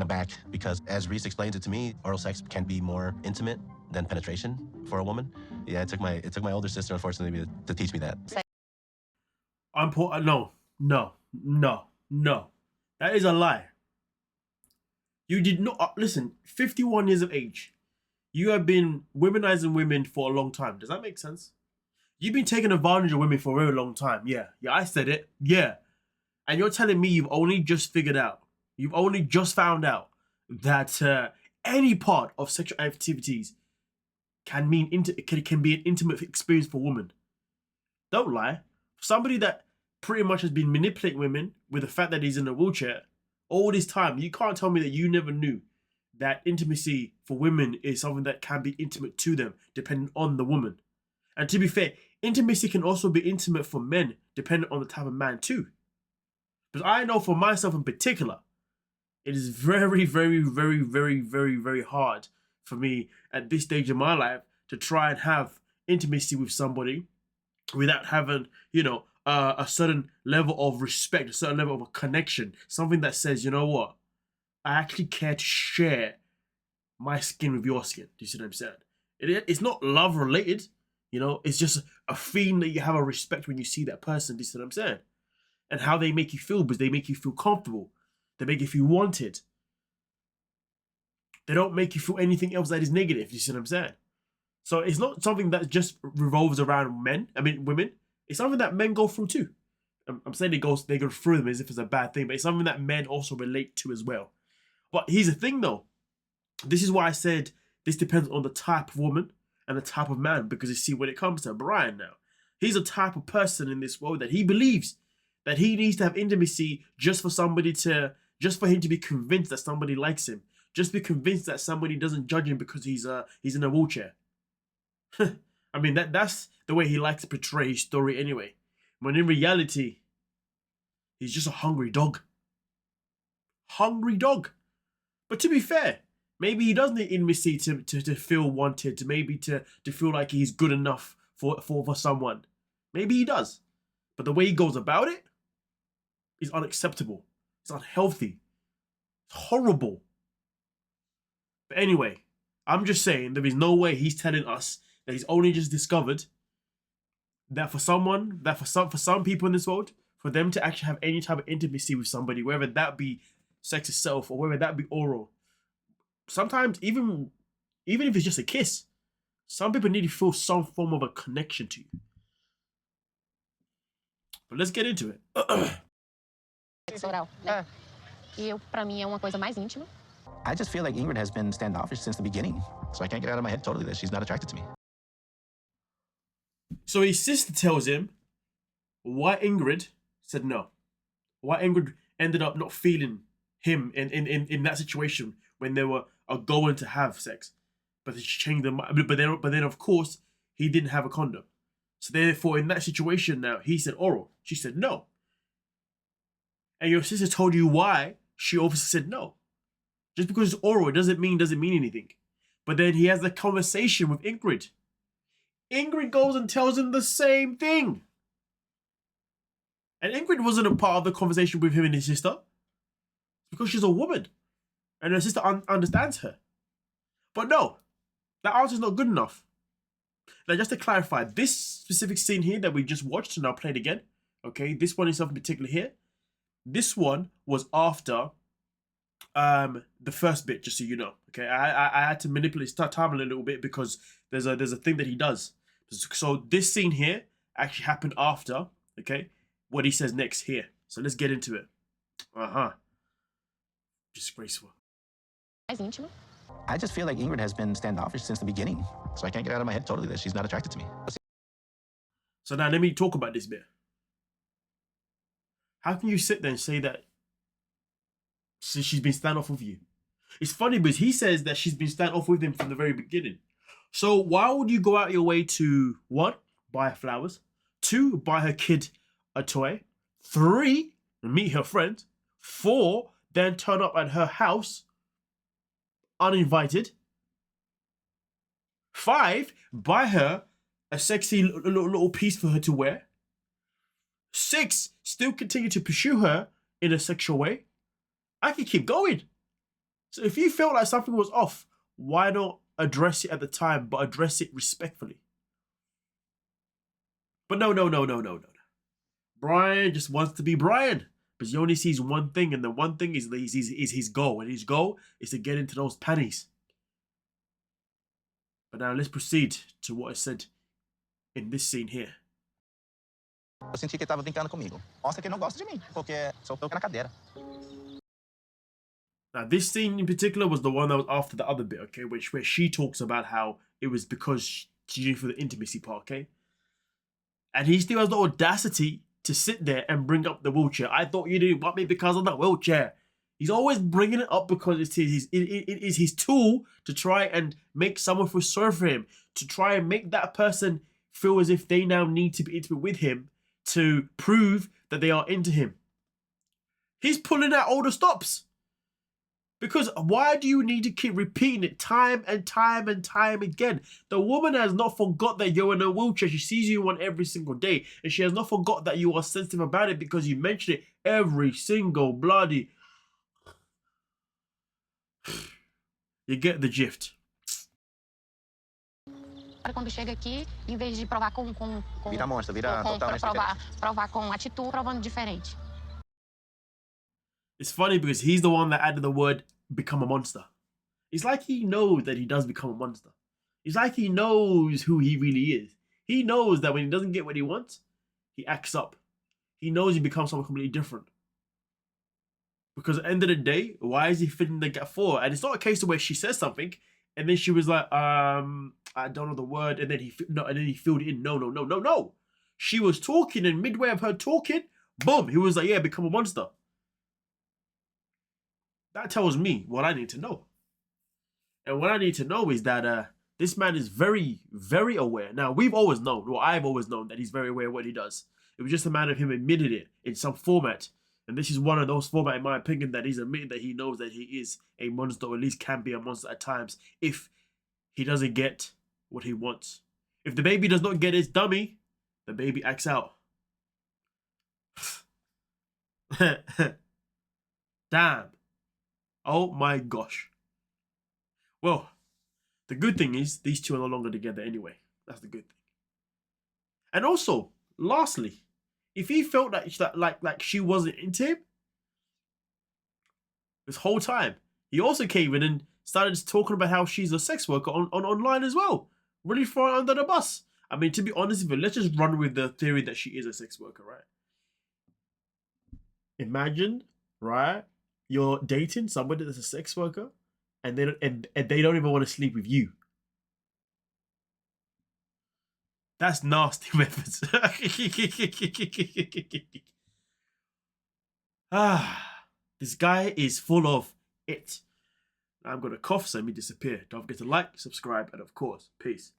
aback because, as Reese explains it to me, oral sex can be more intimate than penetration for a woman. Yeah, it took my older sister, unfortunately, to teach me that. No. That is a lie. You did not listen. 51 years of age. You have been womanizing women for a long time. Does that make sense? You've been taking advantage of women for a very long time. Yeah, I said it. Yeah. And you're telling me you've only just figured out, you've only just found out that any part of sexual activities can can be an intimate experience for women. Don't lie. Somebody that pretty much has been manipulating women with the fact that he's in a wheelchair all this time, you can't tell me that you never knew that intimacy for women is something that can be intimate to them, depending on the woman. And to be fair, intimacy can also be intimate for men, depending on the type of man too. Because I know for myself in particular, it is very, very, very, very, very, very hard for me at this stage of my life to try and have intimacy with somebody without having, a certain level of respect, a certain level of a connection, something that says, you know what, I actually care to share my skin with your skin. Do you see what I'm saying? It's not love related, it's just a feeling that you have a respect when you see that person. Do you see what I'm saying? And how they make you feel, because they make you feel comfortable. They make you feel wanted. They don't make you feel anything else that is negative. You see what I'm saying? So it's not something that just revolves around women. It's something that men go through too. I'm saying they go through them as if it's a bad thing, but it's something that men also relate to as well. But here's the thing though. This is why I said this depends on the type of woman and the type of man, because you see, when it comes to Brian now, he's a type of person in this world that he believes that he needs to have intimacy just for him to be convinced that somebody likes him, just be convinced that somebody doesn't judge him because he's in a wheelchair. I mean, that's the way he likes to portray his story anyway. When in reality, he's just a hungry dog. Hungry dog. But to be fair, maybe he does need intimacy to feel wanted, to feel like he's good enough for someone. Maybe he does. But the way he goes about it is unacceptable. It's unhealthy. It's horrible. But anyway, I'm just saying there is no way he's telling us that he's only just discovered that for some people in this world, for them to actually have any type of intimacy with somebody, whether that be sex itself or whether that be oral, sometimes even if it's just a kiss, some people need to feel some form of a connection to you. But let's get into it. Oral, né? E pra mim é uma coisa mais íntima. I just feel like Ingrid has been standoffish since the beginning, so I can't get out of my head totally that she's not attracted to me. So his sister tells him why Ingrid said no. Why Ingrid ended up not feeling him in that situation when they were going to have sex. But she changed their mind. But then of course, he didn't have a condom. So therefore, in that situation now, he said oral. She said no. And your sister told you why she obviously said no. Just because it's oral, it doesn't mean anything. But then he has a conversation with Ingrid. Ingrid goes and tells him the same thing. And Ingrid wasn't a part of the conversation with him and his sister because she's a woman and her sister understands her. But no, that answer's not good enough. Now, just to clarify, this specific scene here that we just watched and I'll play it again, okay, this one itself in particular here, this one was after the first bit, just so you know. Okay, I had to manipulate his time a little bit because there's a thing that he does. So this scene here actually happened after, okay, what he says next here. So let's get into it. Disgraceful. Mais íntima. I just feel like Ingrid has been standoffish since the beginning, so I can't get out of my head totally that she's not attracted to me. So now let me talk about this bit. How can you sit there and say that she's been standoff with you? It's funny because he says that she's been standoff with him from the very beginning. So why would you go out your way to, 1, buy her flowers, 2, buy her kid a toy, 3, meet her friend, 4, then turn up at her house uninvited, 5, buy her a sexy little piece for her to wear, 6, still continue to pursue her in a sexual way? I can keep going. So if you felt like something was off, why not address it at the time, but address it respectfully? But no. Brian just wants to be Brian. But he only sees one thing, and the one thing is his goal. And his goal is to get into those panties. But now let's proceed to what is said in this scene here. Eu senti que ele estava brincando comigo. Mostra que ele não gosta de mim, porque sou eu que na cadeira. Now, this scene in particular was the one that was after the other bit, okay? Where she talks about how it was because she didn't feel the intimacy part, okay? And he still has the audacity to sit there and bring up the wheelchair. I thought you didn't want me because of the wheelchair. He's always bringing it up because it is his tool to try and make someone feel sorry for him, to try and make that person feel as if they now need to be intimate with him to prove that they are into him. He's pulling out all the stops. Because why do you need to keep repeating it time and time and time again? The woman has not forgot that you're in a wheelchair. She sees you one every single day. And she has not forgot that you are sensitive about it because you mention it every single bloody... You get the gist. Quando chega aqui, em vez de provar com Vira monstro, vira totalmente diferente. provar com atitude, provando diferente. It's funny because he's the one that added the word become a monster. It's like he knows that he does become a monster. It's like he knows who he really is. He knows that when he doesn't get what he wants, he acts up. He knows he becomes someone completely different. Because at the end of the day, why is he fitting the gap for? And it's not a case of where she says something and then she was like, I don't know the word, and then he filled it in. No. She was talking, and midway of her talking, boom, he was like, yeah, become a monster. That tells me what I need to know. And what I need to know is that this man is very, very aware. Now, we've always known, or I've always known, that he's very aware of what he does. It was just a matter of him admitting it in some format. And this is one of those formats, in my opinion, that he's admitting that he knows that he is a monster, or at least can be a monster at times, if he doesn't get what he wants. If the baby does not get his dummy, the baby acts out. Damn. Oh my gosh. Well, the good thing is these two are no longer together anyway. That's the good thing. And also, lastly, if he felt like she wasn't into him this whole time, he also came in and started talking about how she's a sex worker on online as well. Really throwing her under the bus. I mean, to be honest with you, let's just run with the theory that she is a sex worker, right? Imagine, right? You're dating somebody that's a sex worker, and they don't even want to sleep with you. That's nasty methods. This guy is full of it. I'm gonna cough, so let me disappear. Don't forget to like, subscribe, and of course, peace.